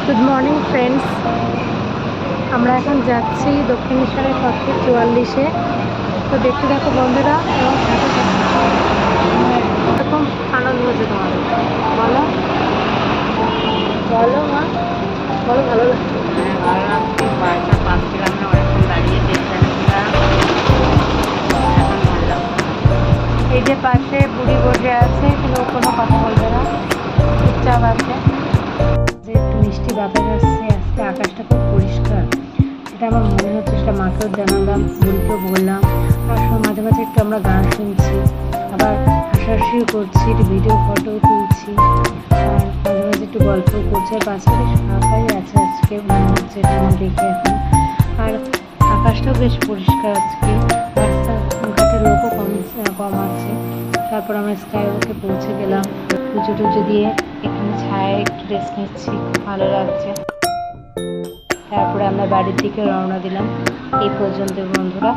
Good morning friends, আমরা এখন যাচ্ছি দক্ষিণেশ্বরের পথে 44-এ। তো দেখতে দেখো বন্ধুরা, এবং সাথে এরকম আনন্দ হচ্ছে তোমাদের। বলো বলো মা, বলো ভালো লাগছে। হ্যাঁ, ভালো লাগছে। বাসটা পাচ্ছিলাম না, অনেকক্ষণ দাঁড়িয়ে দেখছিলাম। এখন ভালো লাগছে। এই যে পাশে বুড়ি বসে আছে, কিন্তু ও কোনো কথা বলবে না, চুপচাপ আছে। যে একটু মিষ্টি বাতাস আসছে, আজকে আকাশটা খুব পরিষ্কার, এটা আমার মনে হচ্ছে। সেটা মাকেও জানালাম, বুড়িকেও বললাম। আর মাঝে মাঝে একটু আমরা গান শুনছি, আবার হাসাহাসিও করছি, একটু ভিডিও ফটোও তুলছি, আর মাঝে মাঝে একটু গল্প করছি। আর বাচ্চা বেশ ফাঁকাই আছে আজকে, মনে হচ্ছে এটা আমার দেখে এখন। আর আকাশটাও বেশ পরিষ্কার আজকে, রাস্তাঘাটের লোকও কম আছে। তারপর আমরা স্কাইওয়াকে পৌঁছে গেলাম, পুজো টুজো দিয়ে এখানে ছায়ায় একটু রেস্ট নিচ্ছি, খুব ভালো লাগছে। তারপরে আমরা বাড়ির দিকে রওনা দিলাম। এই পর্যন্ত বন্ধুরা।